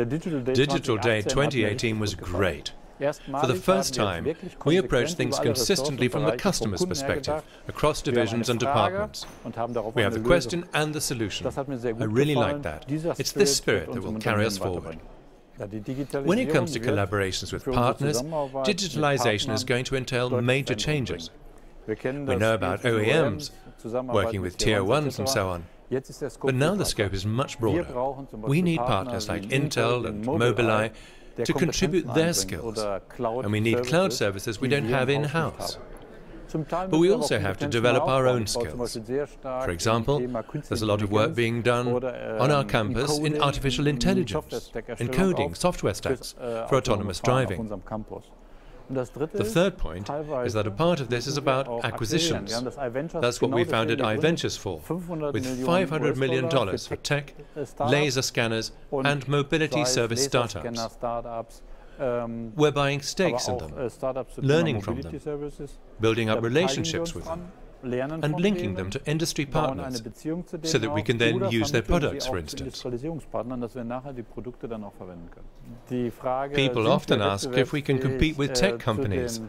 Digital Day 2018 was great. For the first time, we approached things consistently from the customer's perspective, across divisions and departments. We have the question and the solution. I really like that. It's this spirit that will carry us forward. When it comes to collaborations with partners, digitalization is going to entail major changes. We know about OEMs, working with Tier 1s and so on. But now the scope is much broader. We need partners like Intel and Mobileye to contribute their skills, and we need cloud services we don't have in-house. But we also have to develop our own skills. For example, there's a lot of work being done on our campus in artificial intelligence, in coding software stacks for autonomous driving. The third point is that a part of this is about acquisitions. That's what we founded iVentures for, with $500 million for tech, laser scanners and mobility service startups. We're buying stakes in them, learning from them, building up relationships with them, and linking them to industry partners so that we can then use their products, for instance. People often ask if we can compete with tech companies.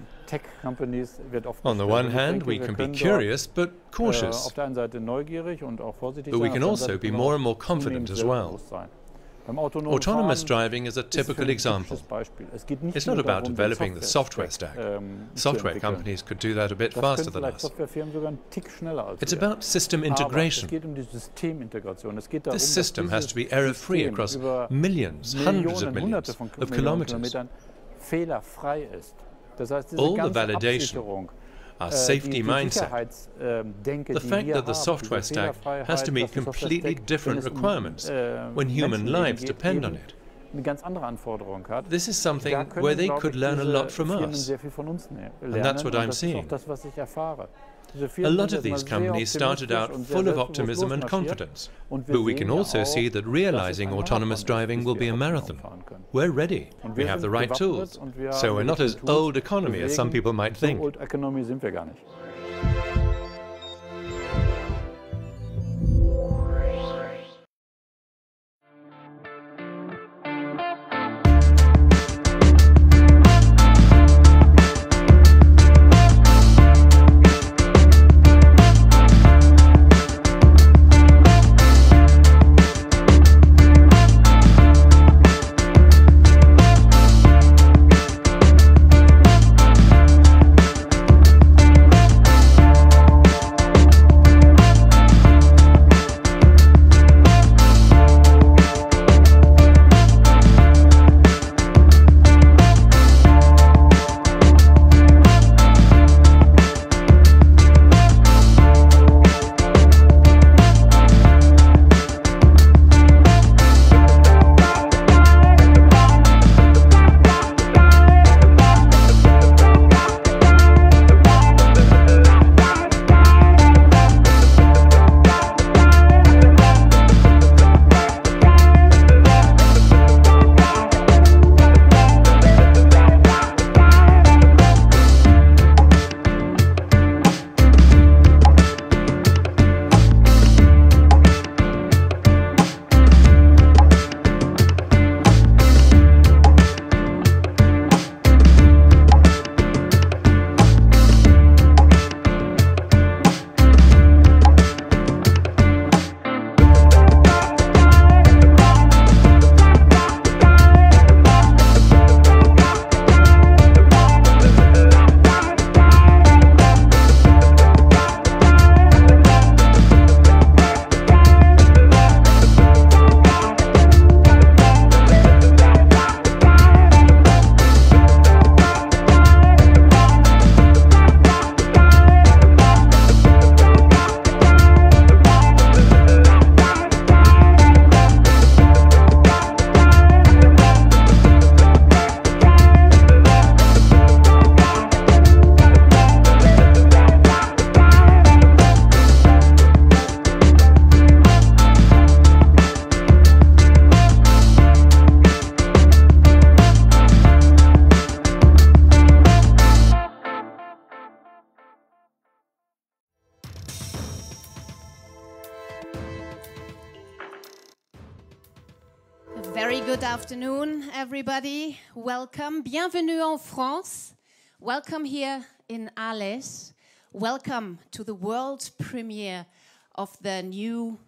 On the one hand, we can be curious but cautious, but we can also be more and more confident as well. Autonomous driving is a typical example. It's not about developing the software stack. Software companies could do that a bit faster than us. It's about system integration. This system has to be error-free across millions, hundreds of millions of kilometers. All the validation, our safety mindset, the fact that the software stack has to meet completely different requirements when human lives depend on it. This is something where they could learn a lot from us, and that's what I'm seeing. A lot of these companies started out full of optimism and confidence, but we can also see that realizing autonomous driving will be a marathon. We're ready. We have the right tools, so we're not as old economy as some people might think. Very good afternoon, everybody. Welcome. Bienvenue en France. Welcome here in Alès. Welcome to the world premiere of the new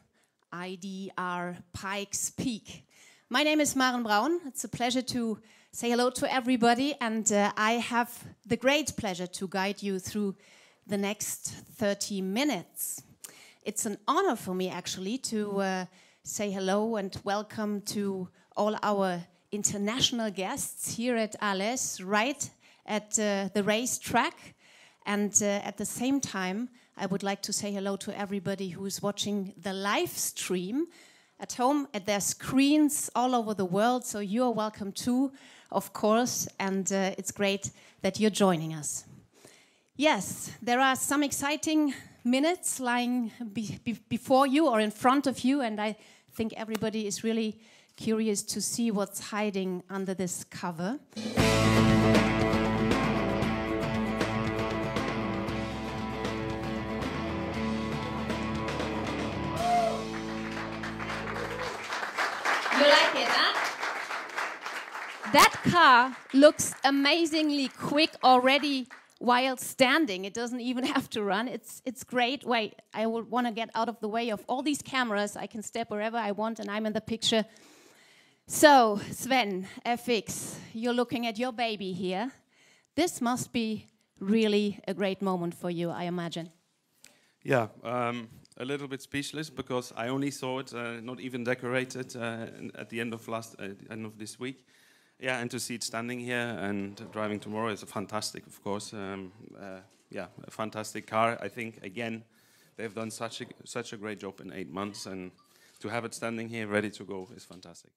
ID R Pikes Peak. My name is Maren Braun. It's a pleasure to say hello to everybody, and I have the great pleasure to guide you through the next 30 minutes. It's an honor for me, actually, to say hello and welcome to all our international guests here at Alès, right at the racetrack. And at the same time, I would like to say hello to everybody who's watching the live stream at home at their screens all over the world. So you're welcome too, of course, and it's great that you're joining us. Yes, there are some exciting minutes lying before you or in front of you, and I think everybody is really curious to see what's hiding under this cover. You like it, huh? That car looks amazingly quick already while standing. It doesn't even have to run. It's great. Wait, I would want to get out of the way of all these cameras. I can step wherever I want and I'm in the picture. So, Sven, FX, you're looking at your baby here. This must be really a great moment for you, I imagine. Yeah, a little bit speechless because I only saw it, not even decorated at the end of this week. Yeah, and to see it standing here and driving tomorrow is fantastic, of course. Yeah, a fantastic car. I think, again, they've done such a great job in 8 months, and to have it standing here ready to go is fantastic.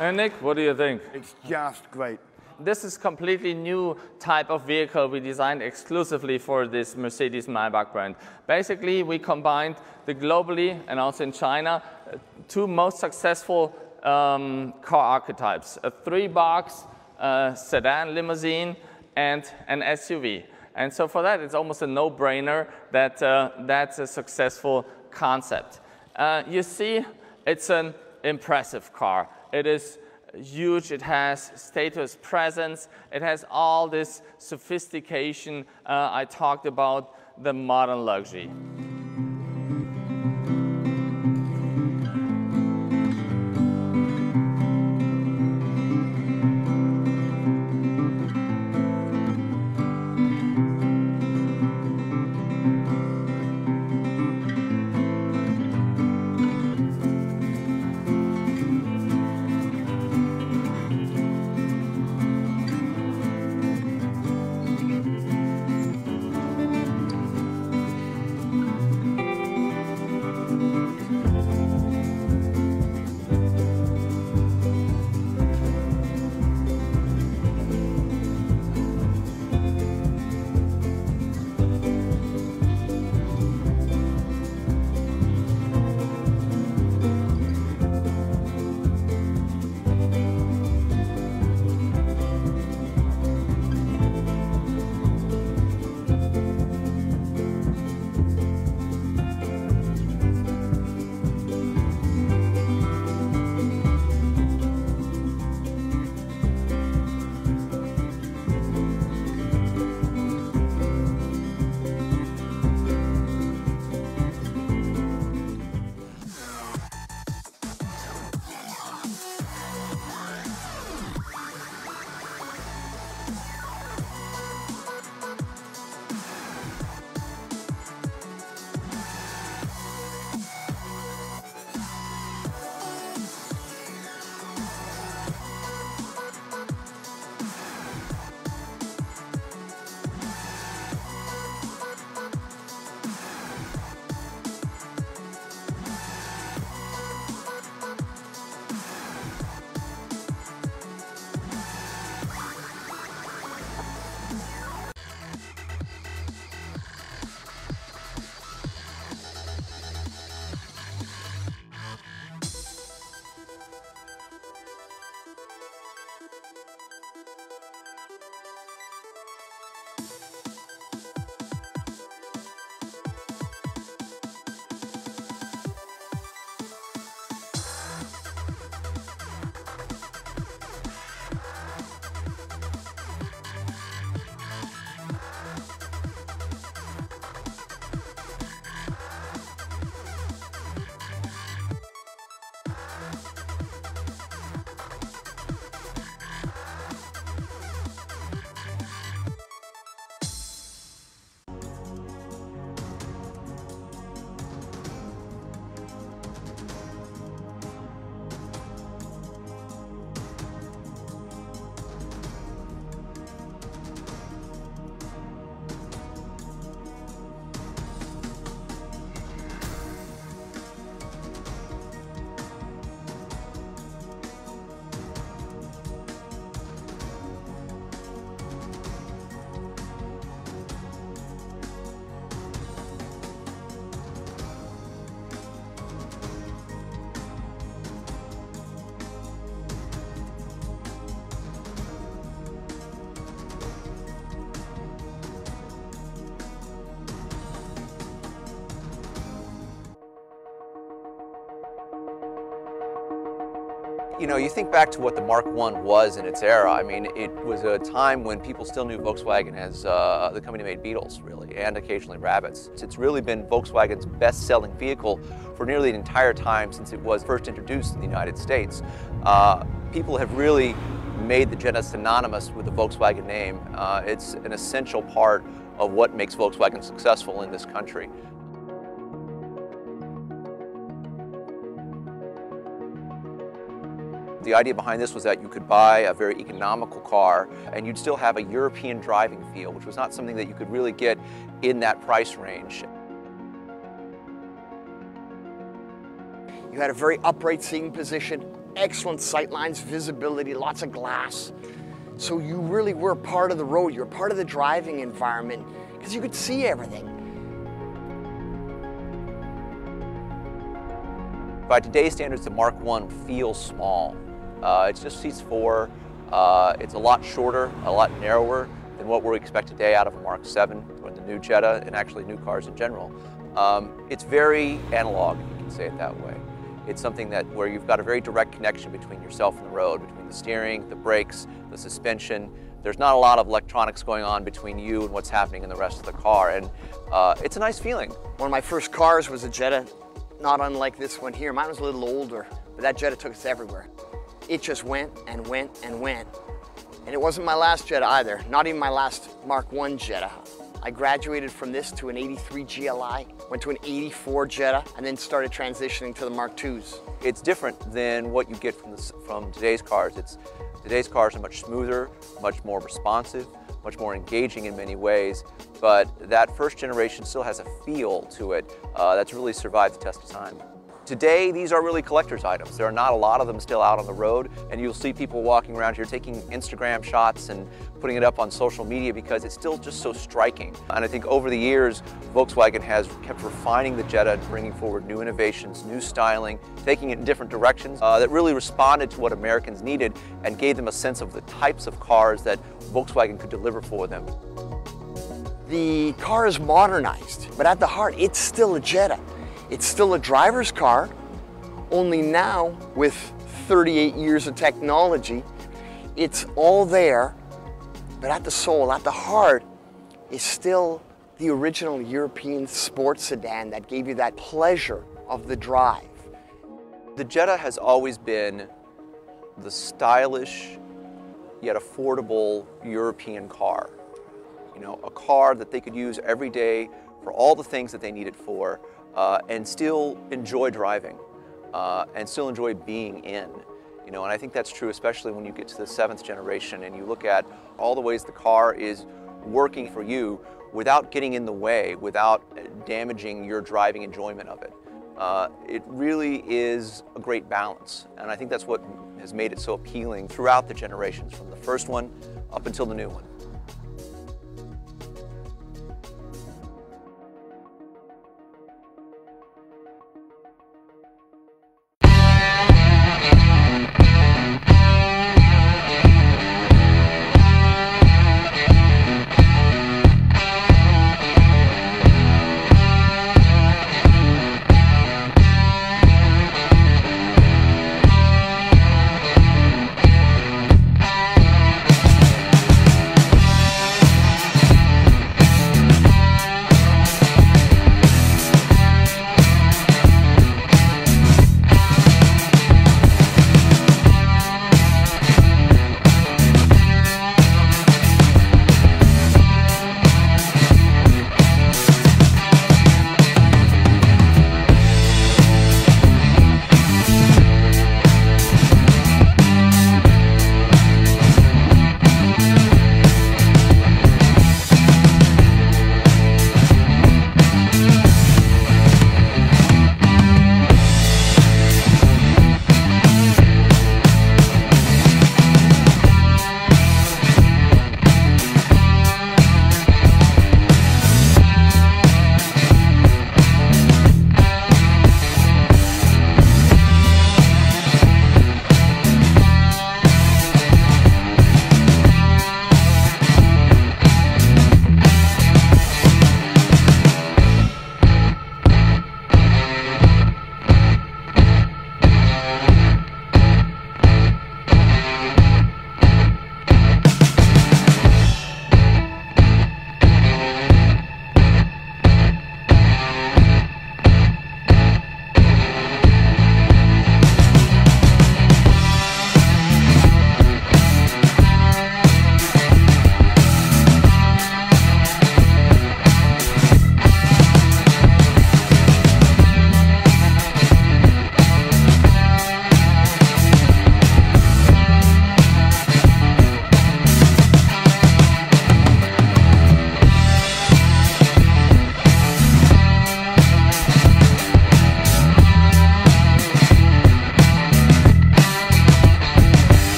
And Nick, what do you think? It's just great. This is completely new type of vehicle we designed exclusively for this Mercedes-Maybach brand. Basically, we combined the globally and also in China two most successful car archetypes: a 3-box sedan limousine and an SUV. And so for that, it's almost a no-brainer that that's a successful concept. You see, it's an impressive car. It is huge, it has status presence, it has all this sophistication. I talked about the modern luxury. You know, you think back to what the Mark I was in its era. I mean, it was a time when people still knew Volkswagen as the company made Beetles, really, and occasionally rabbits. It's really been Volkswagen's best-selling vehicle for nearly the entire time since it was first introduced in the United States. People have really made the Jetta synonymous with the Volkswagen name. It's an essential part of what makes Volkswagen successful in this country. The idea behind this was that you could buy a very economical car and you'd still have a European driving feel, which was not something that you could really get in that price range. You had a very upright seating position, excellent sight lines, visibility, lots of glass. So you really were part of the road, you were part of the driving environment because you could see everything. By today's standards, the Mark I feels small. It just seats 4. It's a lot shorter, a lot narrower than what we expect today out of a Mark VII or the new Jetta, and actually new cars in general. It's very analog, if you can say it that way. It's something that where you've got a very direct connection between yourself and the road, between the steering, the brakes, the suspension. There's not a lot of electronics going on between you and what's happening in the rest of the car, and it's a nice feeling. One of my first cars was a Jetta, not unlike this one here. Mine was a little older, but that Jetta took us everywhere. It just went and went and went. And it wasn't my last Jetta either, not even my last Mark I Jetta. I graduated from this to an 83 GLI, went to an 84 Jetta, and then started transitioning to the Mark IIs. It's different than what you get from today's cars. Today's cars are much smoother, much more responsive, much more engaging in many ways, but that first generation still has a feel to it that's really survived the test of time. Today, these are really collector's items. There are not a lot of them still out on the road, and you'll see people walking around here taking Instagram shots and putting it up on social media because it's still just so striking. And I think over the years, Volkswagen has kept refining the Jetta and bringing forward new innovations, new styling, taking it in different directions that really responded to what Americans needed and gave them a sense of the types of cars that Volkswagen could deliver for them. The car is modernized, but at the heart, it's still a Jetta. It's still a driver's car, only now with 38 years of technology, it's all there, but at the soul, at the heart, is still the original European sports sedan that gave you that pleasure of the drive. The Jetta has always been the stylish yet affordable European car. You know, a car that they could use every day for all the things that they need it for, and still enjoy driving, and still enjoy being in. You know, and I think that's true especially when you get to the 7th generation and you look at all the ways the car is working for you without getting in the way, without damaging your driving enjoyment of it. It really is a great balance, and I think that's what has made it so appealing throughout the generations, from the first one up until the new one.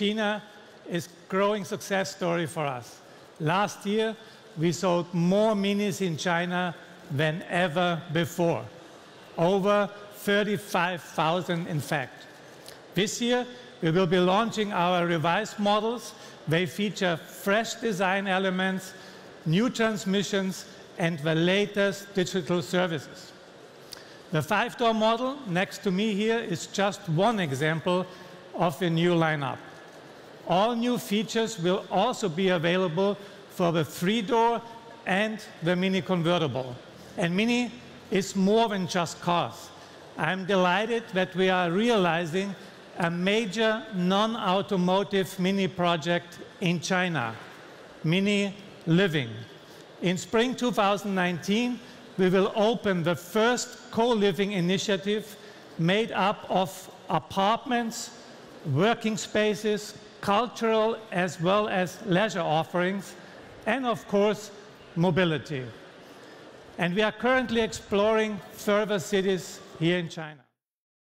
China is a growing success story for us. Last year, we sold more Minis in China than ever before. Over 35,000 in fact. This year, we will be launching our revised models. They feature fresh design elements, new transmissions, and the latest digital services. The 5-door model next to me here is just one example of the new lineup. All new features will also be available for the 3-door and the Mini convertible. And Mini is more than just cars. I'm delighted that we are realizing a major non-automotive Mini project in China, Mini Living. In spring 2019, we will open the first co-living initiative made up of apartments, working spaces, cultural as well as leisure offerings, and of course, mobility. And we are currently exploring further cities here in China.